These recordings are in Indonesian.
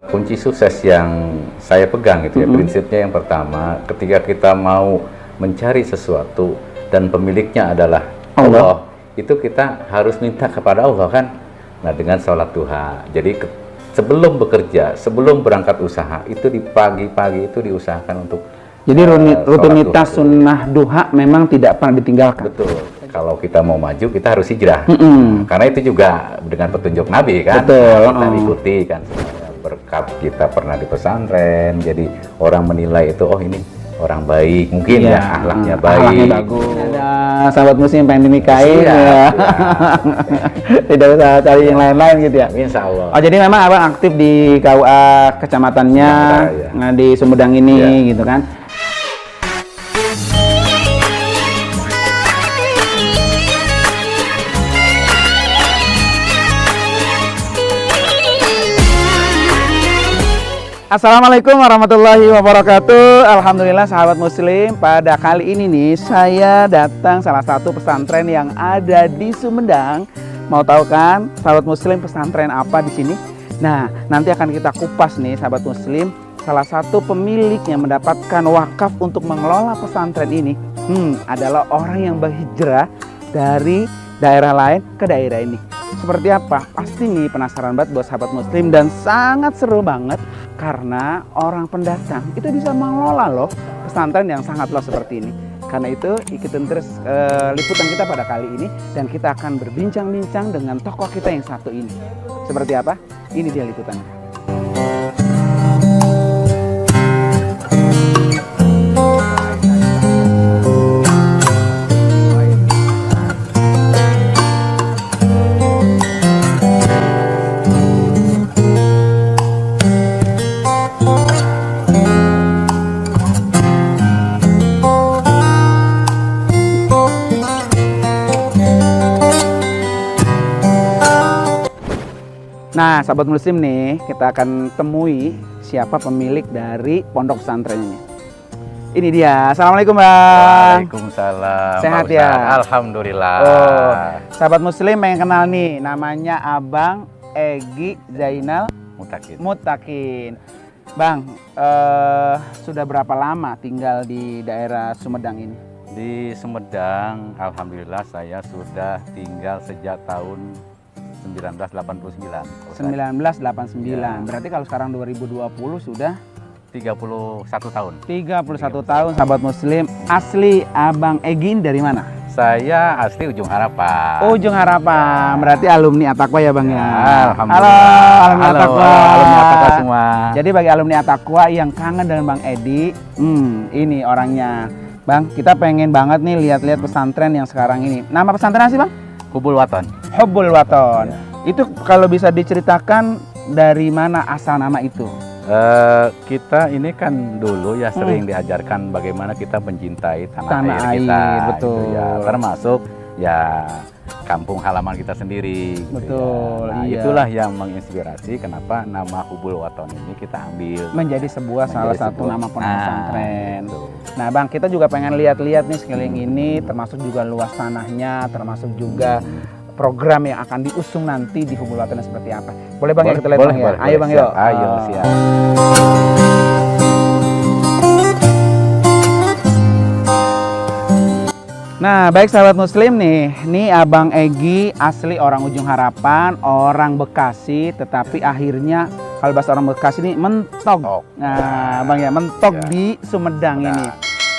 Kunci sukses yang saya pegang gitu ya, prinsipnya yang pertama, ketika kita mau mencari sesuatu dan pemiliknya adalah Allah, itu kita harus minta kepada Allah kan. Nah, dengan sholat duha. Jadi sebelum bekerja, sebelum berangkat usaha, itu di pagi-pagi itu diusahakan untuk jadi rutinitas sunnah duha memang tidak pernah ditinggalkan. Betul. Kalau kita mau maju, kita harus hijrah. Karena itu juga dengan petunjuk Nabi kan. Betul. Kita ikuti kan. Berkat kita pernah di pesantren, jadi orang menilai itu, oh ini orang baik, mungkin ya akhlaknya baik. Akhlaknya bagus. Ada sahabat muslim yang pengen dinikahin ya. Tidak usah cari yang lain-lain gitu ya. Insya Allah. Oh, jadi memang abang aktif di KUA kecamatannya di Sumedang ini gitu kan. Assalamualaikum warahmatullahi wabarakatuh. Alhamdulillah sahabat muslim, pada kali ini nih saya datang salah satu pesantren yang ada di Sumedang. Mau tahu kan sahabat muslim pesantren apa di sini? Nah, nanti akan kita kupas nih sahabat muslim, salah satu pemilik yang mendapatkan wakaf untuk mengelola pesantren ini adalah orang yang berhijrah dari daerah lain ke daerah ini. Seperti apa? Pasti nih penasaran banget buat sahabat muslim, dan sangat seru banget karena orang pendatang itu bisa mengelola loh pesantren yang sangat luas seperti ini. Karena itu ikutin terus liputan kita pada kali ini, dan kita akan berbincang-bincang dengan tokoh kita yang satu ini. Seperti apa? Ini dia liputannya. Nah, sahabat muslim nih, kita akan temui siapa pemilik dari pondok pesantren ini. Ini dia. Assalamualaikum, Bang. Waalaikumsalam. Sehat ya? Alhamdulillah. Oh, sahabat muslim yang kenal nih, namanya Abang Egy Zainal Mutakin. Bang, sudah berapa lama tinggal di daerah Sumedang ini? Di Sumedang, alhamdulillah saya sudah tinggal sejak tahun 1989. 1989. Ya. Berarti kalau sekarang 2020 sudah 31 tahun. 31 tahun sahabat muslim. Asli Abang Egy dari mana? Saya asli Ujung Harapan. Ujung Harapan. Berarti alumni Atakwa ya, Bang ya. Alhamdulillah. Halo, alumni Atakwa. Alumni Atakwa semua. Jadi bagi alumni Atakwa yang kangen dengan Bang Egy, ini orangnya. Bang, kita pengen banget nih lihat-lihat pesantren yang sekarang ini. Nama pesantren apa sih, Bang? Hubul Waton. Hubbul Waton. Itu kalau bisa diceritakan dari mana asal nama itu? Kita ini kan dulu ya sering diajarkan bagaimana kita mencintai tanah air kita. Betul. Gitu ya. Termasuk ya kampung halaman kita sendiri. Betul. Gitu ya. Nah, itulah yang menginspirasi kenapa nama Hubul Waton ini kita ambil menjadi salah satu nama pondok pesantren. Betul. Nah, Bang, kita juga pengen lihat-lihat nih sekeliling ini, termasuk juga luas tanahnya, termasuk juga program yang akan diusung nanti di Hubul Waton seperti apa. Boleh, Bang, ya kita lihat, Bang, ya? Ayo, Bang, yuk. Ayo, siap. Nah, baik sahabat muslim nih, ini Abang Egy asli orang Ujung Harapan, orang Bekasi, tetapi akhirnya kalau bahasa orang Bekasi ini mentok. Nah, Bang ya, mentok di Sumedang ini.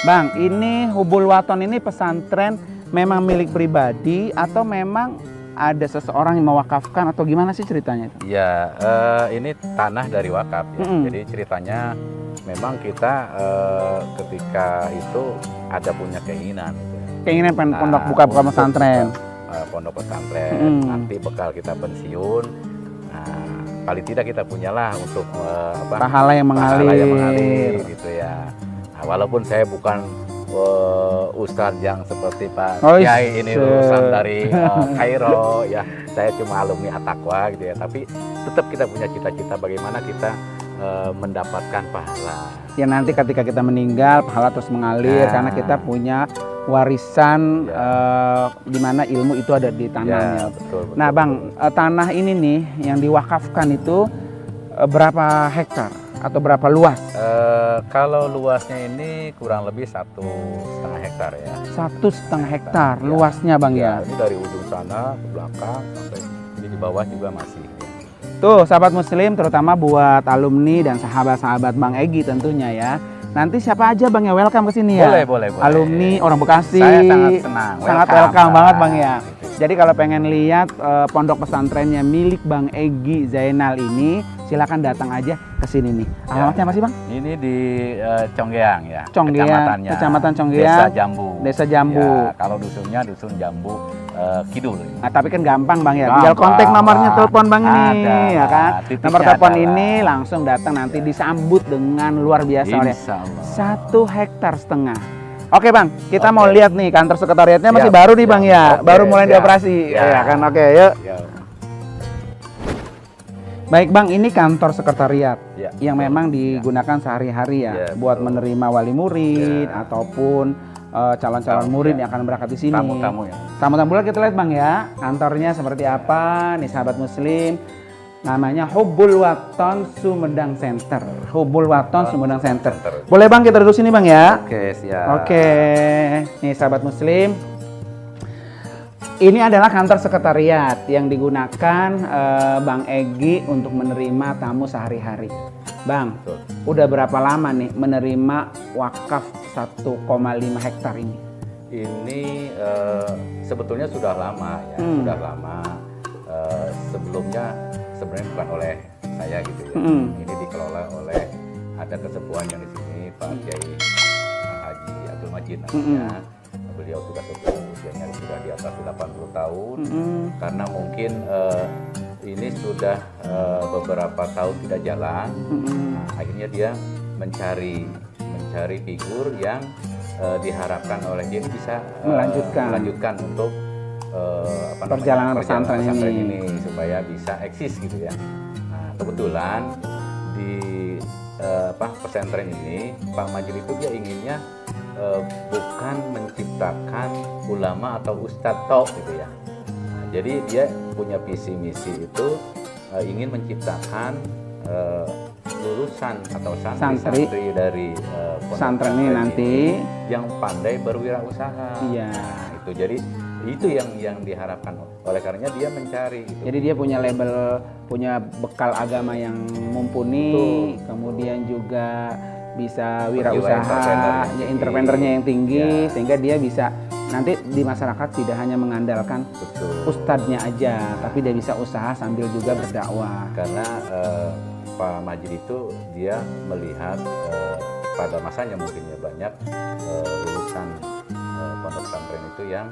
Bang, ini Hubul Waton ini pesantren memang milik pribadi atau memang ada seseorang yang mewakafkan atau gimana sih ceritanya itu? Ya, ini tanah dari wakaf ya. Jadi ceritanya memang kita ketika itu ada punya keinginan. Keinginan pengen pondok buka pesantren. Pondok pesantren, nanti bekal kita pensiun. Nah, paling tidak kita punyalah untuk pahala yang mengalir gitu ya. Nah, walaupun saya bukan ustadz yang seperti Pak Kiai ini lulusan dari Kairo ya, saya cuma alumni Atakwa gitu ya, tapi tetap kita punya cita-cita bagaimana kita mendapatkan pahala. Ya nanti ketika kita meninggal pahala terus mengalir karena kita punya warisan di mana ilmu itu ada di tanahnya. Betul, nah, Bang, tanah ini nih yang diwakafkan itu berapa hektar atau berapa luas? Kalau luasnya ini kurang lebih 1,5 hektar ya. 1,5 hektar Ya. luasnya Bang ya. Ini dari ujung sana ke belakang sampai ini di bawah juga masih. Tuh sahabat muslim, terutama buat alumni dan sahabat-sahabat Bang Egy tentunya ya. Nanti siapa aja Bang ya welcome ke sini ya. Boleh. Alumni orang Bekasi. Saya sangat senang. Sangat welcome banget Bang ya. Jadi kalau pengen lihat pondok pesantrennya milik Bang Egy Zainal ini, silakan datang aja ke sini nih. Alamatnya apa sih Bang? Ini di Conggeang ya. Conggeang, Kecamatan Conggeang. Desa Jambu. Desa Jambu. Ya, kalau dusunnya dusun Jambu Kidul. Nah, tapi kan gampang Bang ya. Gampang. Tinggal kontak nomornya telepon Bang ini Ada, ya kan. titiknya Nomor telepon adalah- ini langsung datang nanti disambut dengan luar biasa oleh Insya Allah. 1,5 hektar. Oke Bang, kita Oke. mau lihat nih kantor sekretariatnya masih Siap, baru nih siap. Bang ya. Oke, Baru mulai siap. dioperasi. Ya. Ya kan. Oke, yuk. Ya. Baik Bang, ini kantor sekretariat Ya, yang betul. memang Ya. digunakan sehari-hari ya, Ya, buat betul. menerima wali murid Ya. ataupun calon-calon Ya. murid yang akan berangkat di sini. Tamu-tamu ya. Tamu-tamu kita lihat Bang ya, kantornya seperti apa nih sahabat muslim. Namanya Hubbul Waton Sumedang Center. Hubbul Waton Sumedang Center. Boleh Bang kita duduk sini Bang ya? Oke, siap. Oke, nih sahabat muslim. Ini adalah kantor sekretariat yang digunakan Bang Egy untuk menerima tamu sehari-hari. Bang, Betul. udah berapa lama nih menerima wakaf 1,5 hektar ini? Ini sebetulnya sudah lama ya, sudah lama. Sebelumnya sebenarnya bukan oleh saya gitu ya. Ini dikelola oleh ada kesepuhan yang di sini Pak Kiai Haji Abdul Majid namanya. Beliau sudah sepuh, usianya sudah di atas 80 tahun. Karena mungkin ini sudah beberapa tahun tidak jalan. Nah, akhirnya dia mencari figur yang diharapkan oleh dia ini bisa melanjutkan untuk perjalanan pesantren ini supaya bisa eksis gitu ya. Nah, kebetulan di pesantren ini Pak Majid itu dia inginnya bukan menciptakan ulama atau ustadz tok gitu ya. Nah, jadi dia punya visi misi itu ingin menciptakan lulusan atau santri dari pesantren ini nanti yang pandai berwirausaha. Iya. Nah, itu jadi itu yang diharapkan. Oleh karenanya dia mencari gitu. Jadi dia punya label, punya bekal agama yang mumpuni. Betul. Kemudian juga bisa Berjiwa wirausaha, entrepreneurnya yang tinggi, Ya. sehingga dia bisa nanti di masyarakat tidak hanya mengandalkan Betul. ustadznya aja, tapi dia bisa usaha sambil juga berdakwah. Karena Pak Majid itu dia melihat pada masanya mungkin ya banyak lulusan pondok pesantren itu yang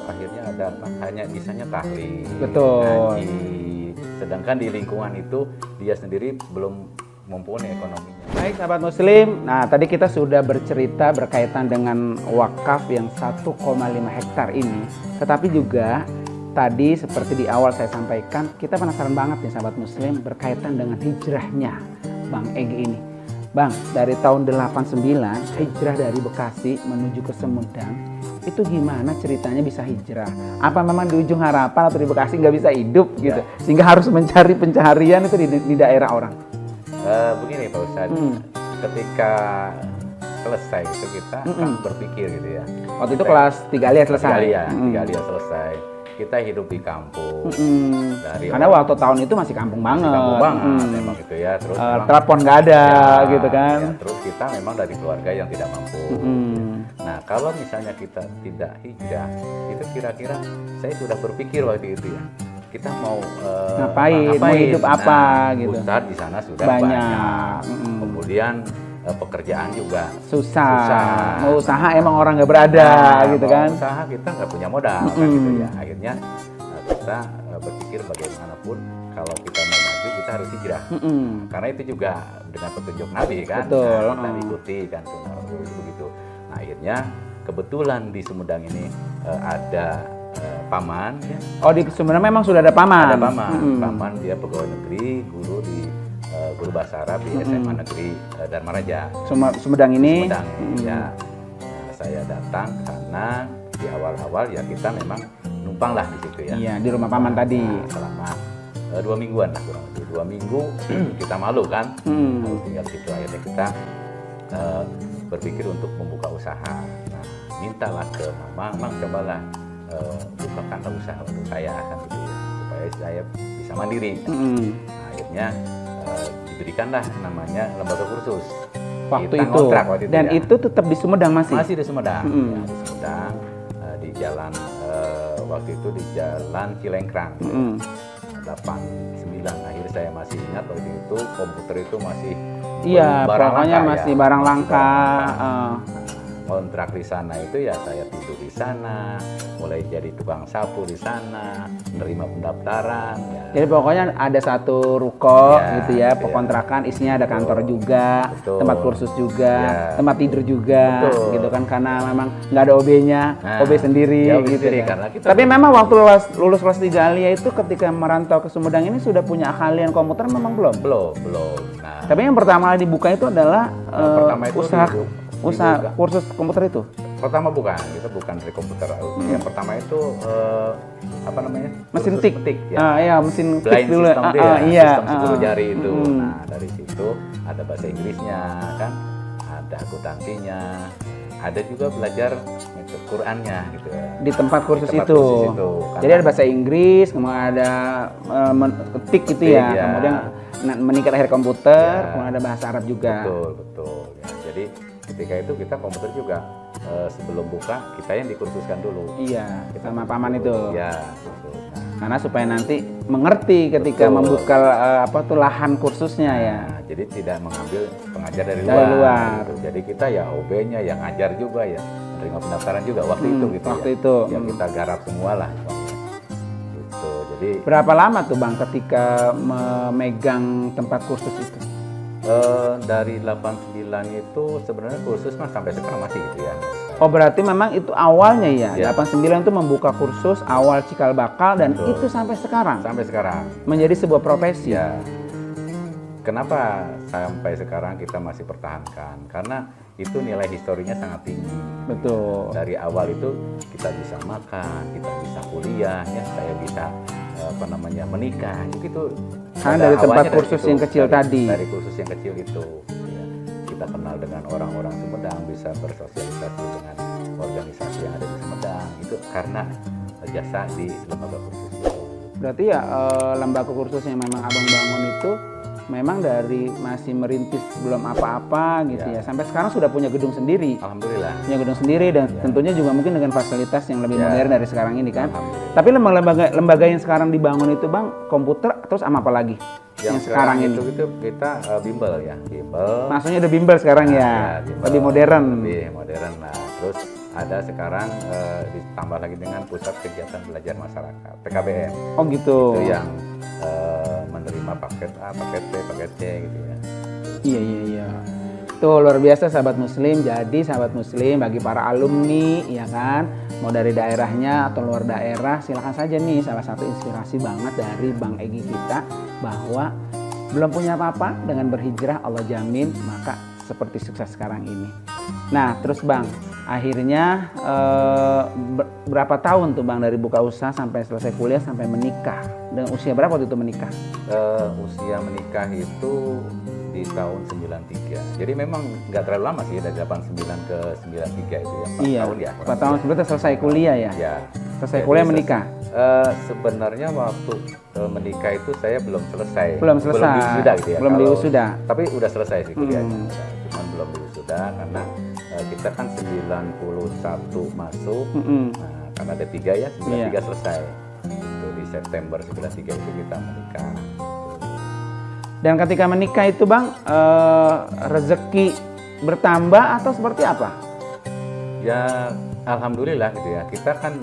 akhirnya ada hanya bisanya tahlil, Betul. ngaji. Sedangkan di lingkungan itu dia sendiri belum mumpuni ekonominya. Baik sahabat muslim, nah tadi kita sudah bercerita berkaitan dengan wakaf yang 1,5 hektar ini. Tetapi juga tadi seperti di awal saya sampaikan, kita penasaran banget nih sahabat muslim berkaitan dengan hijrahnya Bang Egy ini. Bang, dari tahun 89 hijrah dari Bekasi menuju ke Sumedang, itu gimana ceritanya bisa hijrah? Apa memang di ujung harapan atau di Bekasi nggak bisa hidup gitu, sehingga harus mencari pencaharian itu di daerah orang? Begini Pak Ustadz, ketika selesai itu kita kan berpikir gitu ya. Waktu itu kelas 3 Alia selesai. 3 Alia selesai. Kita hidup di kampung. Dari Karena waktu tahun itu masih kampung banget. kampung banget memang gitu ya. Terus memang- telepon nggak ada Ya, gitu kan. ya, terus kita memang dari keluarga yang tidak mampu. Nah, kalau misalnya kita tidak hijrah, itu kira-kira saya sudah berpikir waktu itu ya. Kita mau Ngapain, mau hidup apa, gitu. Ustadz di sana sudah Banyak. banyak. Kemudian pekerjaan juga Susah. Mau usaha emang orang nggak berada Nah, gitu mau kan. usaha kita nggak punya modal kan gitu ya. Akhirnya kita berpikir bagaimanapun kalau kita mau maju kita harus hijrah. Karena itu juga dengan petunjuk Nabi kan. Betul. Nah, kita ikuti kan sunnah Rasul begitu. Nah, akhirnya kebetulan di Sumedang ini ada paman ya. Oh di Sumedang memang sudah ada paman. Ada paman. Paman dia pegawai negeri, guru di guru bahasa Arab di SMA Negeri Dharmaraja. Sumedang ini. Sumedang ya. Nah, saya datang karena di awal-awal ya kita memang numpang lah di situ ya. Iya, di rumah paman tadi. Nah, selama 2 mingguan lah kurang lebih. 2 minggu kita malu kan, kalau tinggal di situ. Akhirnya kita berpikir untuk membuka usaha. Nah, mintalah ke Mang cobalah bukakanlah usaha untuk saya kan gitu ya, supaya saya bisa mandiri. Nah, akhirnya diberikanlah namanya lembaga kursus Waktu kita itu. ngontrak waktu itu Dan ya. itu tetap di Sumedang masih? Masih di Sumedang, ya, di Sumedang, di jalan waktu itu di jalan Cilengkrang, 89. Akhirnya saya masih ingat waktu itu komputer itu masih Iya, barang pokoknya langka, masih ya. barang Masih langka. Kontrak di sana itu ya saya tidur di sana, mulai jadi tukang sapu di sana, menerima pendaftaran. Ya. Jadi pokoknya ada satu ruko Ya, gitu ya, gitu ya. pekontrakan, isinya ada kantor juga, Betul. tempat kursus juga, Ya. tempat tidur juga, Betul. gitu kan, karena memang nggak ada OB-nya, Nah, OB sendiri ya, OB gitu sendiri, kan. karena kita Tapi memang waktu lulus kelas 3 Alia itu ketika merantau ke Sumedang ini sudah punya keahlian komputer memang belum? Belum. Nah, Tapi yang pertama kali dibuka itu adalah pertama itu usaha dibuka. kursus komputer itu. pertama kita bukan dari komputer. Yang pertama itu apa namanya? Mesin Kursus tik. ketik, ya. Ya, mesin tik Blind dulu. system dia, Iya. sistem 10 jari itu. Nah, dari situ ada bahasa Inggrisnya kan, ada akuntansinya, ada juga belajar metode Qurannya gitu ya. Di tempat kursus tempat itu. kursus itu. Jadi ada bahasa Inggris, kemudian ada ketik gitu Ketik, ya. ya. Kemudian meningkat akhir komputer, Ya. kemudian ada bahasa Arab juga. Betul. Ya, jadi ketika itu kita komputer juga sebelum buka kita yang dikursuskan dulu. Iya, sama paman itu. Ya, gitu. Nah, Karena supaya nanti mengerti ketika Betul. membuka lahan kursusnya ya. Nah, jadi tidak mengambil pengajar dari Dari luar. luar. Gitu. Jadi kita ya OB-nya, yang ngajar juga ya, menerima pendaftaran juga waktu itu gitu waktu ya. itu. Yang kita garap semua lah. Gitu. Jadi Berapa lama tuh Bang ketika memegang tempat kursus itu? dari 89 itu sebenarnya kursus mah sampai sekarang masih gitu ya. Oh berarti memang itu awalnya ya, Ya. 89 itu membuka kursus awal cikal bakal dan Betul. itu sampai sekarang Sampai sekarang. menjadi sebuah profesi. Ya. Kenapa sampai sekarang kita masih pertahankan? Karena itu nilai historinya sangat tinggi. Betul. Dari awal itu kita bisa makan, kita bisa kuliah, ya saya bisa menikah, gitu. Karena Pada dari tempat awalnya kursus situ, yang kecil tadi. Dari kursus yang kecil itu, ya. Kita kenal dengan orang-orang Sumedang, bisa bersosialisasi dengan organisasi yang ada di Sumedang. Itu karena jasa di lembaga kursus itu. Berarti ya lembaga kursus yang memang Abang bangun itu memang dari masih merintis belum apa-apa gitu ya. Sampai sekarang sudah punya gedung sendiri. Alhamdulillah. Punya gedung sendiri dan tentunya juga mungkin dengan fasilitas yang lebih Ya. modern dari sekarang ini kan. Alhamdulillah. Tapi lembaga yang sekarang dibangun itu Bang, komputer terus sama apa lagi? Yang sekarang ini. itu kita bimbel ya, bimbel. Maksudnya udah bimbel sekarang ya. bimbel. Lebih modern. Lebih modern. Nah, terus ada sekarang ditambah lagi dengan pusat kegiatan belajar masyarakat (PKBM). Oh gitu. Itu yang menerima paket A, paket B, paket C gitu ya. Iya. Tuh luar biasa sahabat muslim. Jadi sahabat muslim bagi para alumni ya kan, mau dari daerahnya atau luar daerah, silakan saja nih, salah satu inspirasi banget dari Bang Egy kita bahwa belum punya apa-apa, dengan berhijrah Allah jamin maka seperti sukses sekarang ini. Nah terus Bang, akhirnya berapa tahun tuh Bang dari buka usaha sampai selesai kuliah sampai menikah? Dengan usia berapa waktu itu menikah? Usia menikah itu di tahun 93. Jadi memang nggak terlalu lama sih, dari 89 ke 93 itu ya, 4 tahun ya. 4 tahun sebelumnya selesai kuliah ya? Ya. Selesai Jadi kuliah menikah? Sebenarnya waktu menikah itu saya belum selesai. Belum selesai. Belum diwisuda gitu ya. Belum diwisuda. Tapi udah selesai sih kuliahnya. Cuman belum diwisuda karena kita kan 91 masuk. Nah, karena ada 3 ya, 93 selesai. Itu di September 93 itu kita menikah. Dan ketika menikah itu Bang, rezeki bertambah atau seperti apa? Ya alhamdulillah gitu ya. Kita kan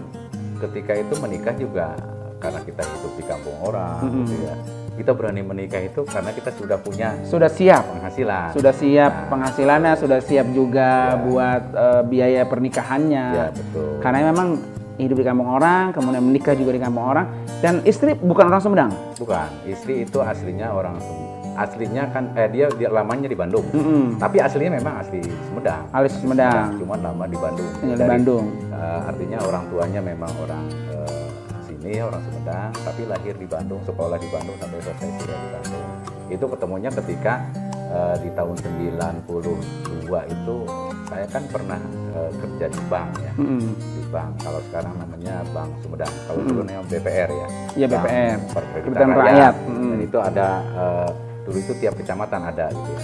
ketika itu menikah juga karena kita hidup di kampung orang gitu ya. Kita berani menikah itu karena kita sudah punya siap penghasilan. Sudah siap penghasilannya, sudah siap juga buat biaya pernikahannya. Ya betul. Karena memang hidup di kampung orang, kemudian menikah juga di kampung orang, dan istri bukan orang Sumedang. Bukan, istri itu aslinya aslinya kan dia lamanya di Bandung. Tapi aslinya memang asli Sumedang. Asli Sumedang. Cuman lama di Bandung. Tinggal di Bandung. Artinya orang tuanya memang orang sini sini orang Sumedang, tapi lahir di Bandung, sekolah di Bandung sampai selesai kuliah di Bandung. Itu ketemunya ketika di tahun 92 itu saya kan pernah kerja di bank ya, di bank. Kalau sekarang namanya Bank Sumedang, kalau dulu namanya BPR ya. Iya, BPR. Perkreditan Rakyat. Dan itu ada dulu itu tiap kecamatan ada gitu ya.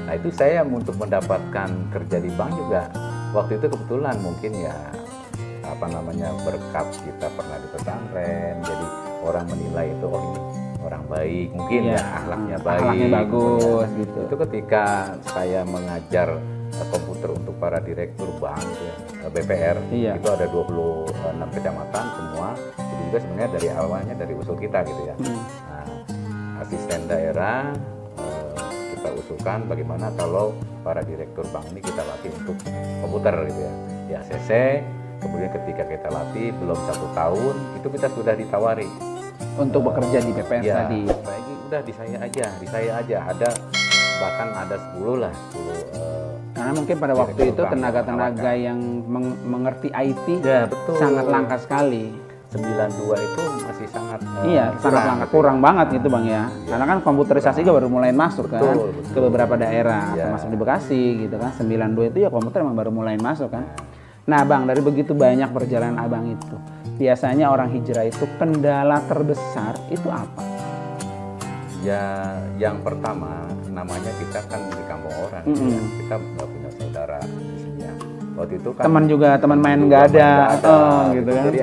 Nah itu saya untuk mendapatkan kerja di bank juga waktu itu kebetulan mungkin ya apa namanya berkat kita pernah di pesantren, jadi orang menilai itu oh ini orang baik mungkin ya akhlaknya baik, akhlaknya bagus gitu. Itu ketika saya mengajar komputer untuk para direktur bank ya, BPR itu ada 26 kecamatan semua, itu juga sebenarnya dari awalnya dari usul kita gitu ya. Nah, asisten daerah kita usulkan bagaimana kalau para direktur bank ini kita latih untuk komputer gitu ya di ACC. Kemudian ketika kita latih belum 1 tahun itu kita sudah ditawari untuk bekerja di BPR ya, tadi. Lagi udah di saya aja ada bahkan ada 10 lah 10 karena mungkin pada waktu itu tenaga-tenaga yang mengerti IT ya, betul. Sangat langka sekali. 92 itu masih sangat sangat langka, kurang banget gitu Bang ya. Karena kan komputerisasi juga baru mulai masuk kan ke beberapa daerah termasuk di Bekasi gitu kan. 92 itu ya komputer emang baru mulai masuk kan. Nah Bang, dari begitu banyak perjalanan Abang itu, biasanya orang hijrah itu kendala terbesar itu apa? Ya, yang pertama namanya kita kan di kampung orang, ya. Kita nggak punya saudara di sini ya. Waktu itu kan teman main nggak ada, gitu kan. Jadi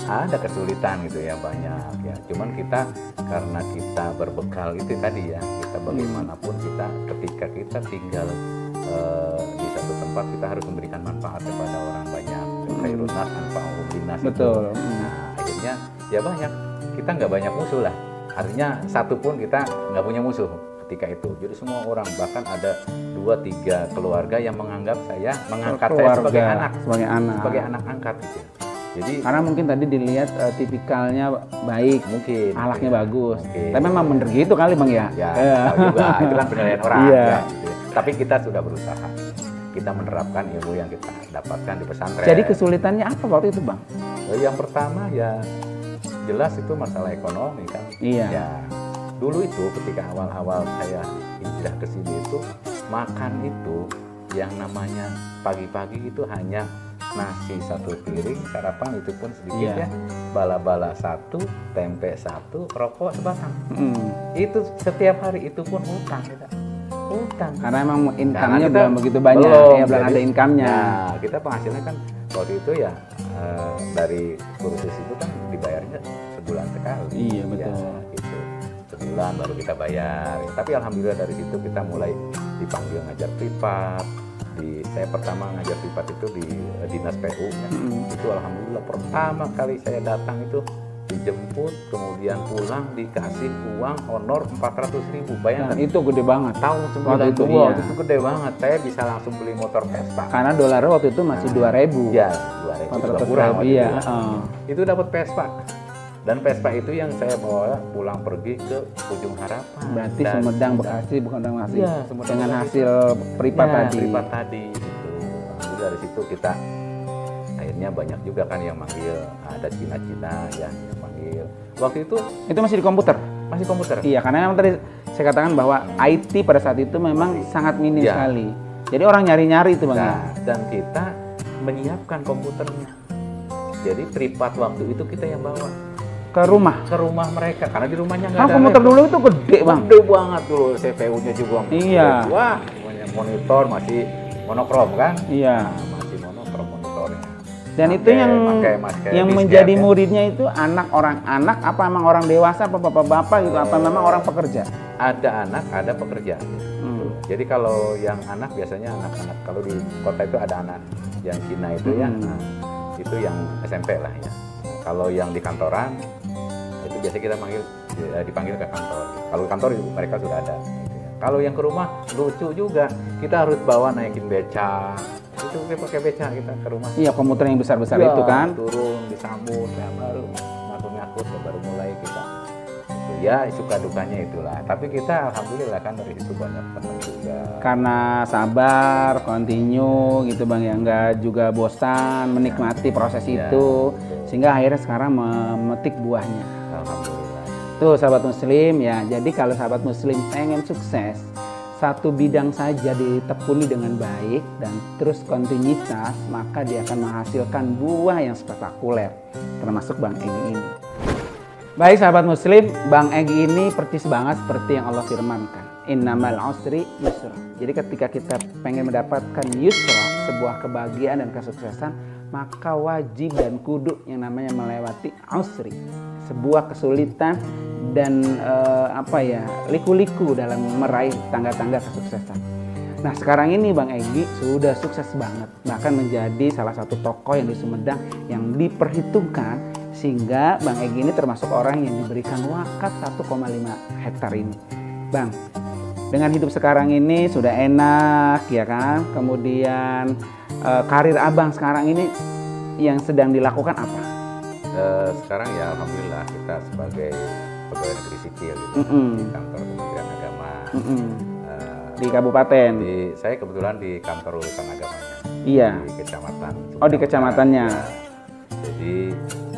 ada kesulitan gitu ya banyak ya. Cuman kita karena kita berbekal itu tadi ya, kita bagaimanapun kita ketika kita tinggal di satu tempat kita harus memberikan manfaat kepada orang banyak. Khairun nas anfa'uhum linnas. Betul. Nah, akhirnya ya banyak. Kita nggak banyak musuh lah. Artinya satu pun kita nggak punya musuh ketika itu. Jadi semua orang bahkan ada 2-3 keluarga yang mengangkat saya sebagai anak angkat gitu. Jadi karena mungkin tadi dilihat tipikalnya baik, mungkin akhlaknya bagus. Tapi memang bener gitu kali Bang ya. Ya, tahu juga itu kan penilaian orang ya, gitu. Tapi kita sudah berusaha. Kita menerapkan ilmu yang kita dapatkan di pesantren. Jadi kesulitannya apa waktu itu Bang? Yang pertama ya jelas itu masalah ekonomi kan. Iya. Ya, dulu itu ketika awal-awal saya hijrah ke sini itu makan itu yang namanya pagi-pagi itu hanya nasi 1 piring, sarapan itu pun sedikit ya, bala-bala 1, tempe 1, rokok sebatang. Itu setiap hari itu pun utang kita. Utang. Karena emang income-nya belum begitu banyak, belum ada income-nya. Nah, kita penghasilannya kan waktu itu ya dari kursus itu kan dibayarnya sebulan sekali. Iya betul. Ya, gitu. Sebulan baru kita bayar. Tapi alhamdulillah dari situ kita mulai dipanggil ngajar privat. Saya pertama ngajar privat itu di dinas PU ya. Itu alhamdulillah pertama kali saya datang itu dijemput kemudian pulang dikasih uang honor 400.000. Bayangkan itu gede banget tahun 92 itu gede banget. Saya bisa langsung beli motor Vespa karena dolarnya waktu itu masih 2.000 ya 2.000 iya. Itu dapat Vespa. Dan Vespa itu yang saya bawa pulang pergi ke Ujung Harapan. Berarti Sumedang, Bekasi bukan masih ya, dengan hasil privat tadi. Gitu. Jadi dari situ kita akhirnya banyak juga kan yang manggil, ada Cina-Cina ya yang manggil. Waktu itu masih di komputer? Masih komputer. Iya, karena memang tadi saya katakan bahwa IT pada saat itu memang sangat minim sekali. Jadi orang nyari-nyari itu Bang. Nah, dan kita menyiapkan komputernya. Jadi privat waktu itu kita yang bawa ke rumah mereka karena di rumahnya nggak ada komputer dulu itu gede banget dulu, CPU-nya juga wah monitor masih monokrom kan, masih monokrom monitornya. Dan itu yang menjadi muridnya itu anak apa emang orang dewasa apa bapak-bapak gitu, apa memang orang pekerja? Ada anak ada pekerja. Jadi kalau yang anak biasanya anak-anak, kalau di kota itu ada anak yang Cina itu ya, nah, itu yang SMP lah ya. Kalau yang di kantoran itu biasa kita dipanggil ke kantor. Kalau kantor mereka sudah ada. Gitu ya. Kalau yang ke rumah lucu juga, kita harus bawa naikin beca. Itu kita pakai beca kita ke rumah. Iya, komputer yang besar-besar itu kan. Turun disambut, ya baru ngakut-ngakut, ya baru mulai kita. Gitu. ya suka dukanya itulah. Tapi kita alhamdulillah kan dari situ banyak teman juga. Karena sabar, continue gitu Bang ya, nggak juga bosan menikmati proses itu, sehingga akhirnya sekarang memetik buahnya. Alhamdulillah. Tuh sahabat muslim ya, jadi kalau sahabat muslim pengen sukses, satu bidang saja ditekuni dengan baik dan terus kontinuitas, maka dia akan menghasilkan buah yang spektakuler, termasuk Bang Egy ini. Baik sahabat muslim, Bang Egy ini persis banget seperti yang Allah firmankan. Innamal usri yusra. Jadi ketika kita pengen mendapatkan yusra, sebuah kebahagiaan dan kesuksesan, maka wajib dan kudu yang namanya melewati usri. Sebuah kesulitan dan liku-liku dalam meraih tangga-tangga kesuksesan. Nah sekarang ini Bang Egy sudah sukses banget, bahkan menjadi salah satu tokoh yang di Sumedang yang diperhitungkan, sehingga Bang Egy ini termasuk orang yang diberikan wakaf 1,5 hektar ini. Bang, dengan hidup sekarang ini sudah enak ya kan, kemudian karir Abang sekarang ini yang sedang dilakukan apa? Sekarang ya alhamdulillah kita sebagai pegawai negeri sipil gitu, di kantor Kementerian Agama. Di kabupaten? Saya kebetulan di kantor urusan agamanya. Iya. Di kecamatan. Oh di kecamatannya. Ya. Jadi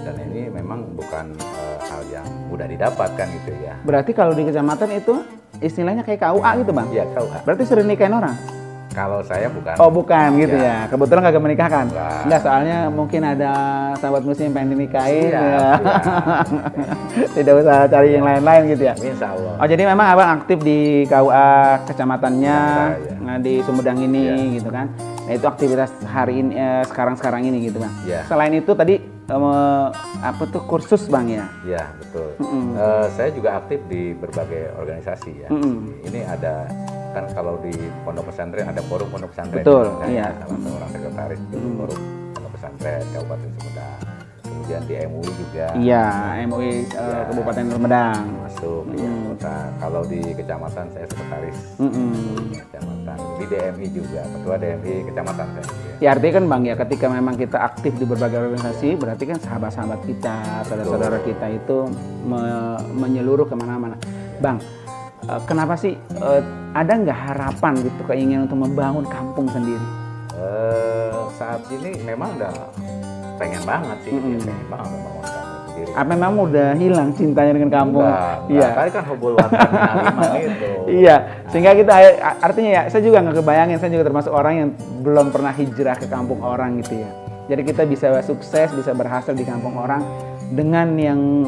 dan ini memang bukan hal yang mudah didapatkan gitu ya. Berarti kalau di kecamatan itu istilahnya kayak KUA gitu Bang? Iya KUA. Berarti sering nikahin orang? Kalau saya bukan. Oh bukan gitu ya. Kebetulan kagak menikahkan? Enggak, soalnya mungkin ada sahabat muslim yang pengen dinikahin ya. Tidak usah cari yang lain-lain gitu ya. Insya Allah. Oh jadi memang Abang aktif di KUA kecamatannya, Ya. di Sumedang ini gitu kan. Nah itu aktivitas hari ini sekarang ini gitu Bang. Ya. Selain itu tadi kursus Bang ya? Iya betul. Saya juga aktif di berbagai organisasi ya. Ini ada kan kalau di pondok pesantren ada forum pondok pesantren. Betul. Iya. Salah seorang sekretaris di forum pondok pesantren Kabupaten Sumedang. Kemudian di MUI juga. Iya, MUI Kabupaten Sumedang. Masuk. Ya, kalau di kecamatan saya sekretaris kecamatan. Di DMI juga, ketua DMI kecamatan saya. Ya artinya kan Bang ya, ketika memang kita aktif di berbagai organisasi, berarti kan sahabat-sahabat kita, saudara-saudara kita itu menyeluruh kemana-mana. Bang, kenapa sih ada nggak harapan gitu, keinginan untuk membangun kampung sendiri? Saat ini memang udah pengen banget sih, pengen banget membangun kampung sendiri. Apa memang udah hilang cintanya dengan kampung? Iya. Tadi kan hubul watan itu. Iya, sehingga kita artinya ya, saya juga nggak kebayangin, saya juga termasuk orang yang belum pernah hijrah ke kampung orang gitu ya. Jadi kita bisa sukses, bisa berhasil di kampung orang dengan yang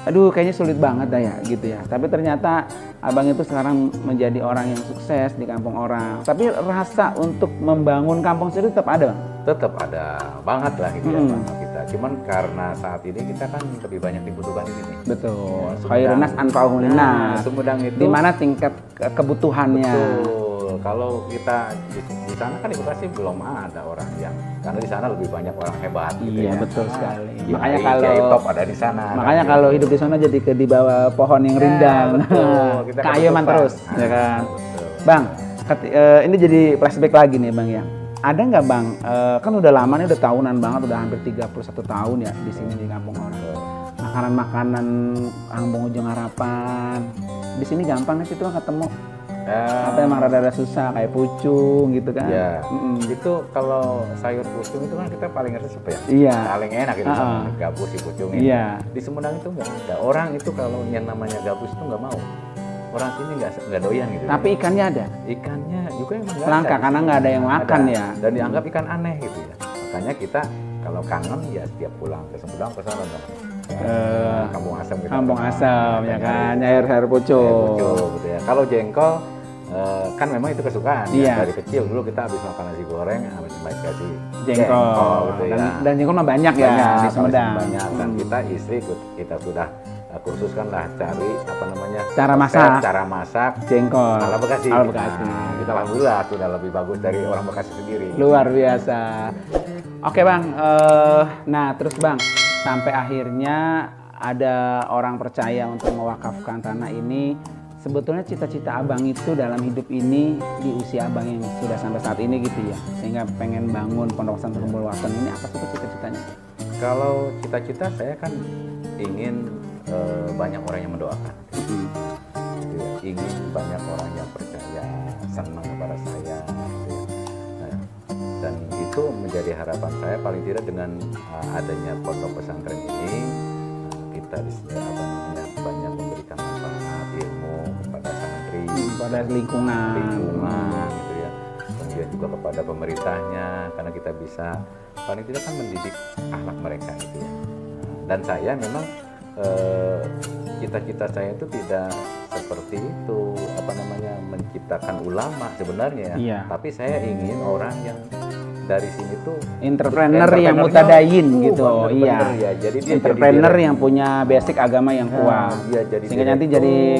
kayaknya sulit banget dah ya gitu ya. Tapi ternyata Abang itu sekarang menjadi orang yang sukses di kampung orang. Tapi rasa untuk membangun kampung sendiri tetap ada Bang? Tetap ada banget lah gitu ya sama kita. Cuman karena saat ini kita kan lebih banyak dibutuhkan di sini. Betul. Khairun nas anfa'uhum linnas. Sumedang itu di mana tingkat kebutuhannya. Betul. Kalau kita di sana kan di Bekasi belum ada orang yang, karena di sana lebih banyak orang hebat gitu Iya, ya. betul sekali. Ya, Makanya Kiai top ada di sana. Makanya kan, kalau gitu. hidup di sana jadi di bawah pohon yang rindang. Kita Kayoman ketutupan. terus, ya kan. Betul. Bang, ini jadi flashback lagi nih Bang ya. Ada nggak Bang, kan udah lama nih, udah tahunan banget, udah hampir 31 tahun ya di sini di kampung orang. Makanan-makanan kampung Ujung Harapan, di sini gampang nggak sih tuh ketemu? Apa emang rada-rada susah kayak pucung gitu kan? Ya, itu kalau sayur pucung itu kan kita paling resep ya. Iya. Paling enak itu sama gabus si pucung ini. Iya. Di Sumedang itu nggak ada. Orang itu kalau yang namanya gabus itu nggak mau. Orang sini nggak doyan gitu. Tapi ikannya ada. Ikannya juga emang nggak Langka ada. karena nggak ada yang makan ya. Dan dianggap ikan aneh gitu ya. Makanya kita kalau kangen ya setiap pulang ke Sumedang ke sana dong. Kampung Asam gitu. Kampung Asam ya kan, sayur pucung. Gitu ya. Kalau jengkol kan memang itu kesukaan iya. ya. Dari kecil dulu kita habis makan nasi goreng habis baik kasih jengkol gitu ya. Dan jengkol mah banyak ya di Sumedang. Banyak. Dan kita istri kita sudah kursuskan lah cari cara masak jengkol ala Bekasi. Nah, kita alhamdulillah sudah lebih bagus dari orang Bekasi sendiri. Luar biasa. Oke Bang, nah terus Bang, sampai akhirnya ada orang percaya untuk mewakafkan tanah ini. Sebetulnya cita-cita Abang itu dalam hidup ini di usia Abang yang sudah sampai saat ini gitu ya, sehingga pengen bangun pondok pesantren Humbul Watan ini, apa sih cita-citanya? Kalau cita-cita saya kan ingin banyak orang yang mendoakan. Gitu ya. Ingin banyak orang yang percaya, senang kepada saya. Gitu ya. Nah, dan itu menjadi harapan saya paling tidak dengan adanya pondok pesantren ini, kita banyak memberikan manfaat ilmu kepada santri, pada lingkungan gitu ya. Kemudian juga kepada pemerintahnya, karena kita bisa paling tidak kan mendidik akhlak mereka gitu ya. Dan saya memang cita-cita saya itu tidak seperti itu, menciptakan ulama sebenarnya ya. Iya. Tapi saya ingin orang yang dari sini tuh entrepreneur yang mutadayin gitu. Iya. Ya. Jadi dia entrepreneur yang punya basic agama yang kuat. Sehingga nanti jadi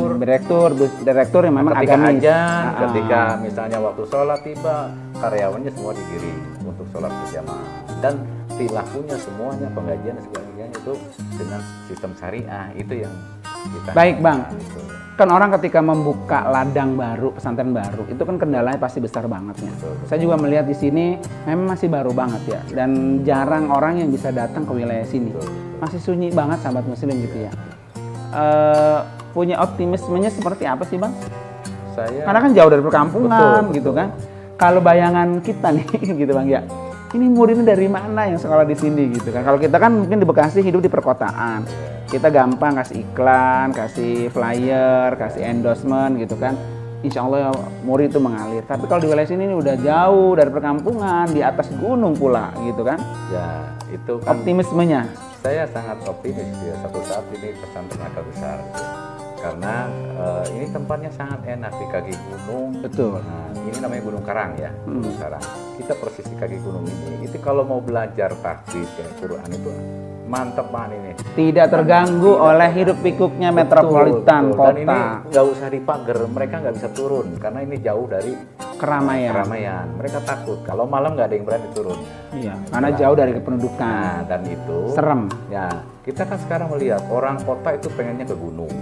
direktur yang memang agamis. Ketika misalnya waktu sholat tiba, karyawannya semua digiring untuk sholat berjamaah, dan perilakunya semuanya, pengajian segala-galanya itu dengan sistem syariah. Itu yang kita baik Bang, kan orang ketika membuka ladang baru, pesantren baru, itu kan kendalanya pasti besar banget ya. Saya juga melihat di sini memang masih baru banget ya, dan jarang orang yang bisa datang ke wilayah sini. Masih sunyi banget sahabat muslim gitu ya. Punya optimismenya seperti apa sih Bang? Karena kan jauh dari perkampungan gitu kan. Kalau bayangan kita nih gitu Bang ya, ini muridnya dari mana yang sekolah di sini gitu kan. Kalau kita kan mungkin di Bekasi hidup di perkotaan, kita gampang kasih iklan, kasih flyer, kasih endorsement gitu kan, insya Allah murid itu mengalir. Tapi kalau di wilayah sini ini udah jauh dari perkampungan, di atas gunung pula gitu kan. Ya itu kan optimismenya. Saya sangat optimis ya, satu saat ini pesantren akan besar gitu. Karena ini tempatnya sangat enak di kaki gunung. Betul. Nah, ini namanya Gunung Karang ya, Gunung Karang. Kita persis di kaki gunung ini. Itu kalau mau belajar tahfiz dan Quran itu mantep banget ini. Tidak terganggu oleh hiruk pikuknya metropolitan kota. Dan ini nggak usah dipagar, mereka nggak bisa turun karena ini jauh dari keramaian. Mereka takut kalau malam nggak ada yang berani turun. Iya, karena jauh dari kependudukan. Nah, dan itu serem. Ya, kita kan sekarang melihat orang kota itu pengennya ke gunung.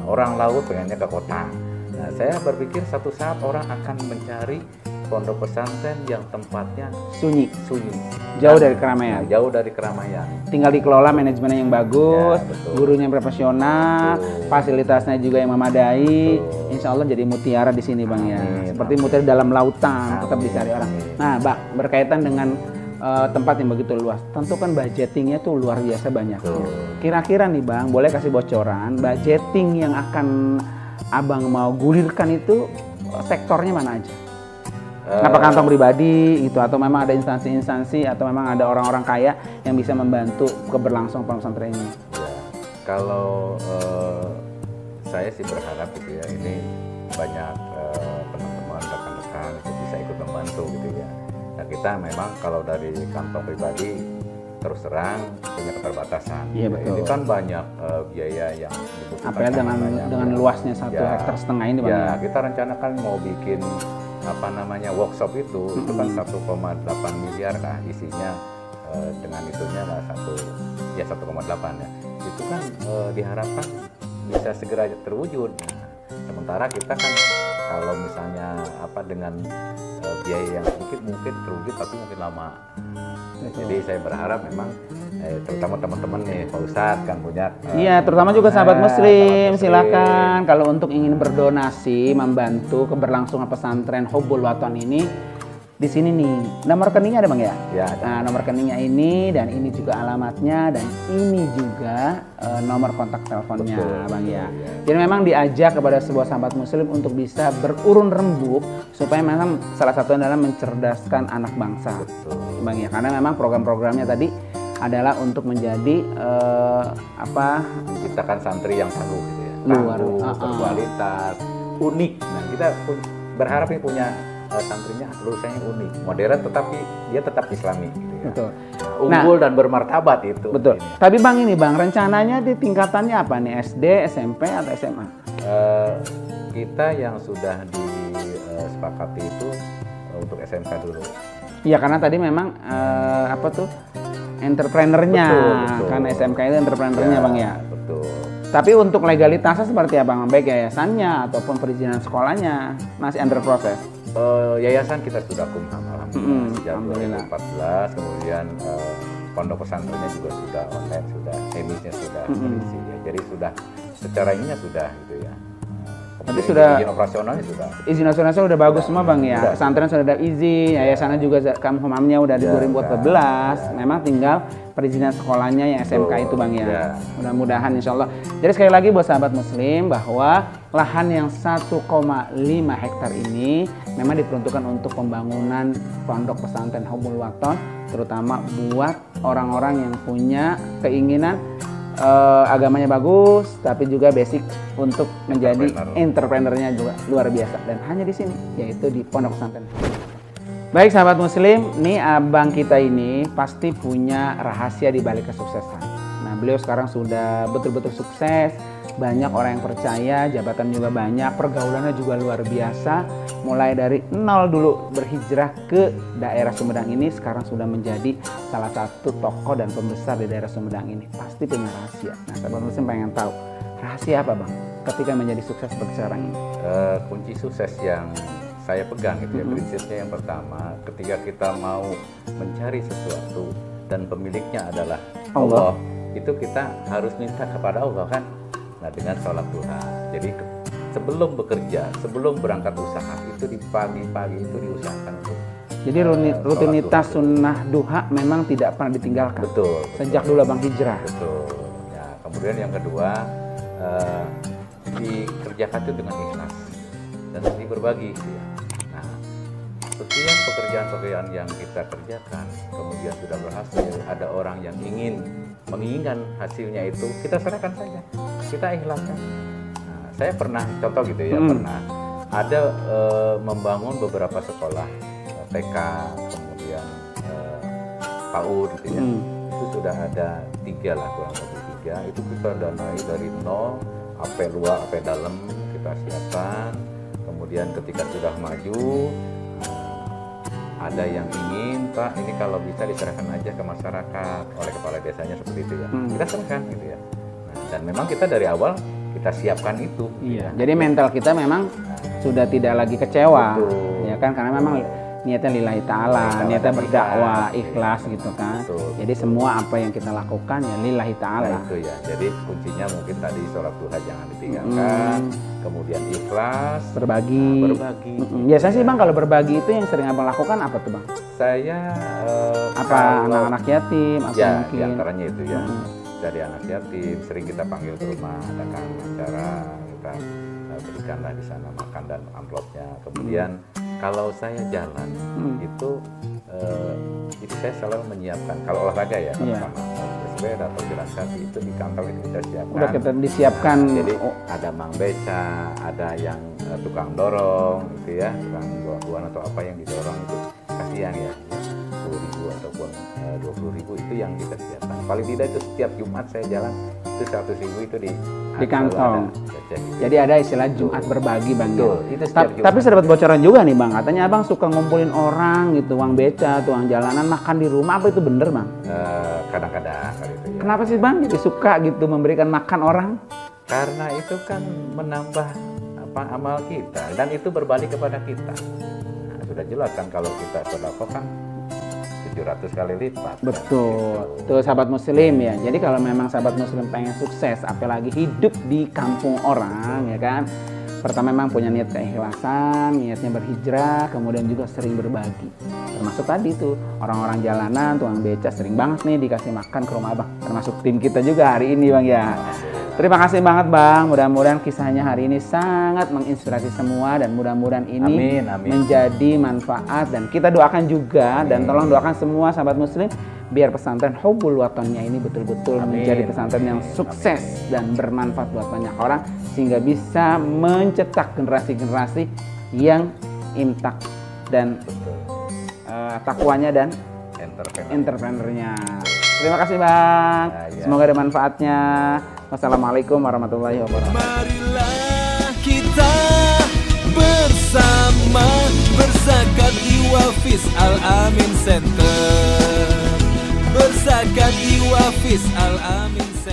Orang laut pengennya ke kota. Nah, saya berpikir satu saat orang akan mencari pondok pesantren yang tempatnya sunyi, jauh dari keramaian. Jauh dari keramaian. Tinggal dikelola manajemennya yang bagus, gurunya yang profesional, fasilitasnya juga yang memadai. Insya Allah jadi mutiara di sini Bang ya. Seperti mutiara dalam lautan, tetap dicari orang. Nah, Bang, berkaitan dengan tempat yang begitu luas, tentu kan budgetingnya tuh luar biasa banyak. Kira-kira nih Bang, boleh kasih bocoran budgeting yang akan Abang mau gulirkan itu sektornya mana aja? Apa kantong pribadi gitu, atau memang ada instansi-instansi, atau memang ada orang-orang kaya yang bisa membantu keberlangsungan pondok pesantren ini? Ya, kalau saya sih berharap gitu ya, ini banyak teman-teman rekan-rekan itu bisa ikut membantu gitu ya. Nah, kita memang kalau dari kantong pribadi terus terang punya keterbatasan. Iya, betul. Ini kan banyak biaya yang dibutuhkan. Apa ya dengan luasnya 1,5 hektar ini Bang? Ya, kita rencanakan mau bikin workshop itu kan 1,8 miliar lah isinya, dengan itunya lah 1,8 ya. Itu kan diharapkan bisa segera terwujud. Nah, sementara kita kan kalau misalnya dengan biaya yang sedikit mungkin terwujud tapi mungkin lama. Jadi saya berharap memang terutama teman-teman nih Pak Ustadz kan punya iya, terutama juga sahabat muslim, silakan kalau untuk ingin berdonasi membantu keberlangsungan pesantren Hubbul Watan ini, di sini nih nomor rekeningnya ada Bang ya? Ya, ada. Nah, nomor rekeningnya ini, dan ini juga alamatnya, dan ini juga nomor kontak teleponnya. Betul, Bang ya. Jadi memang diajak kepada sebuah sahabat muslim untuk bisa berurun rembuk supaya memang salah satunya adalah mencerdaskan anak bangsa. Betul. Bang ya, karena memang program-programnya tadi adalah untuk menjadi menciptakan santri yang tangguh gitu ya. Luar berkualitas, unik. Nah, kita berharap ini punya santrinya lulusannya unik, modern tetapi dia tetap islami gitu ya. Betul. Unggul dan bermartabat itu. Betul. Ini. Tapi Bang ini Bang, rencananya di tingkatannya apa nih? SD, SMP atau SMA? Kita yang sudah disepakati itu untuk SMK dulu. Iya, karena tadi memang entrepreneurnya, betul. Karena SMK itu entrepreneurnya ya, Bang ya. Betul. Tapi untuk legalitasnya seperti apa Bang? Baik yayasannya ataupun perizinan sekolahnya masih under proses? Yayasan kita sudah kumham alhamdulillah sejak 2014, kemudian pondok pesantrennya juga sudah online, sudah emisnya sudah terisi ya. Jadi sudah secara ininya sudah gitu ya. Tapi sudah izin operasionalnya sudah. Izin operasional sudah bagus semua Bang ya. Sudah. Pesantren sudah ada izin, yayasannya juga Kamhumamnya udah di 2014. Memang tinggal perizinan sekolahnya yang SMK itu Bang ya. Mudah-mudahan insya Allah. Jadi sekali lagi buat sahabat muslim bahwa lahan yang 1,5 hektar ini memang diperuntukkan untuk pembangunan pondok pesantren Hubul Waton, terutama buat orang-orang yang punya keinginan agamanya bagus, tapi juga basic untuk menjadi entrepreneurnya juga luar biasa, dan hanya di sini, yaitu di pondok pesantren. Baik sahabat muslim, nih abang kita ini pasti punya rahasia di balik kesuksesan. Nah, beliau sekarang sudah betul-betul sukses, banyak orang yang percaya, jabatan juga banyak, pergaulannya juga luar biasa. Mulai dari nol dulu berhijrah ke daerah Sumedang ini, sekarang sudah menjadi salah satu tokoh dan pembesar di daerah Sumedang ini. Pasti punya rahasia. Nah, sahabat muslim pengen tahu rahasia apa Bang ketika menjadi sukses seperti sekarang ini? Kunci sukses yang saya pegang itu ya, prinsipnya yang pertama, ketika kita mau mencari sesuatu dan pemiliknya adalah Allah, itu kita harus minta kepada Allah kan. Nah, dengan sholat duha. Jadi sebelum bekerja, sebelum berangkat usaha, itu di pagi-pagi itu diusahakan untuk. Jadi rutinitas sunnah duha memang tidak pernah ditinggalkan. Betul. Sejak dulu Bang hijrah. Betul. Ya, kemudian yang kedua, dikerjakan itu dengan ikhlas dan berbagi. Ya. Nah, setiap pekerjaan-pekerjaan yang kita kerjakan, kemudian sudah berhasil, ada orang yang menginginkan hasilnya itu, kita serahkan saja, kita ikhlaskan. Nah, saya pernah contoh gitu ya, pernah ada membangun beberapa sekolah TK, kemudian PAUD gitu ya, itu sudah ada 3 lah, kurang lebih 3, itu kita danai dari nol, AP luar, AP dalam kita siapkan, kemudian ketika sudah maju, ada yang ingin, Pak, ini kalau bisa diserahkan aja ke masyarakat oleh kepala desanya seperti itu ya. Kita serahkan gitu ya. Nah, dan memang kita dari awal kita siapkan itu. Iya. Jadi mental kita memang sudah tidak lagi kecewa, ya kan? Karena memang niatnya lillahi ta'ala, niatnya berdakwah, ikhlas gitu kan. Betul. Jadi semua apa yang kita lakukan ya lillahi ta'ala. Nah, itu ya. Jadi kuncinya mungkin tadi sholat duha jangan ditinggalkan, kemudian ikhlas, berbagi. Berbagi. Biasanya sih Bang kalau berbagi itu yang sering Abang lakukan apa tuh Bang? Saya apa anak-anak yatim, apa ya, mungkin? diantaranya itu ya. Dari anak yatim sering kita panggil ke rumah, adakan acara, kita berikanlah di sana makan dan amplopnya. Kemudian kalau saya jalan itu saya selalu menyiapkan, kalau olahraga ya, sama bersepeda atau jalan kaki itu di kantor itu kita siapkan. Udah kita disiapkan. Nah, jadi ada mang beca, ada yang tukang dorong gitu ya, tukang buah-buahan atau apa yang didorong itu kasihan ya, 10.000 ataupun 20.000 itu yang kita siapkan. Paling tidak itu setiap Jumat saya jalan itu 100.000 itu di kantong. Jadi ada istilah Jumat berbagi Bang. Betul, ya. itu setiap Jumat. Tapi saya dapat bocoran juga nih Bang, katanya Abang suka ngumpulin orang gitu, uang beca, uang jalanan, makan di rumah, apa itu bener Bang? Kadang-kadang itu ya. Kenapa sih Bang jadi suka gitu memberikan makan orang? Karena itu kan menambah amal kita dan itu berbalik kepada kita. Nah, sudah jelas kan kalau kita sedekah kan 700 kali lipat. Betul. Tuh sahabat muslim ya. Jadi kalau memang sahabat muslim pengen sukses, apalagi hidup di kampung orang ya kan. Pertama memang punya niat keikhlasan, niatnya berhijrah, kemudian juga sering berbagi. Termasuk tadi tuh orang-orang jalanan, tukang beca sering banget nih dikasih makan ke rumah Abang. Termasuk tim kita juga hari ini Bang ya. Terima kasih banget Bang, mudah-mudahan kisahnya hari ini sangat menginspirasi semua dan mudah-mudahan ini menjadi manfaat, dan kita doakan juga dan tolong doakan semua sahabat muslim biar pesantren Hubul Watonnya ini betul-betul menjadi pesantren yang sukses dan bermanfaat buat banyak orang sehingga bisa mencetak generasi-generasi yang imtak dan takwanya dan entrepreneurnya. Terima kasih Bang. Semoga ada manfaatnya. Wassalamualaikum warahmatullahi wabarakatuh. Marilah kita bersama berzakat di Wafis Al-Amin Center. Berzakat di Wafis Al-Amin Center.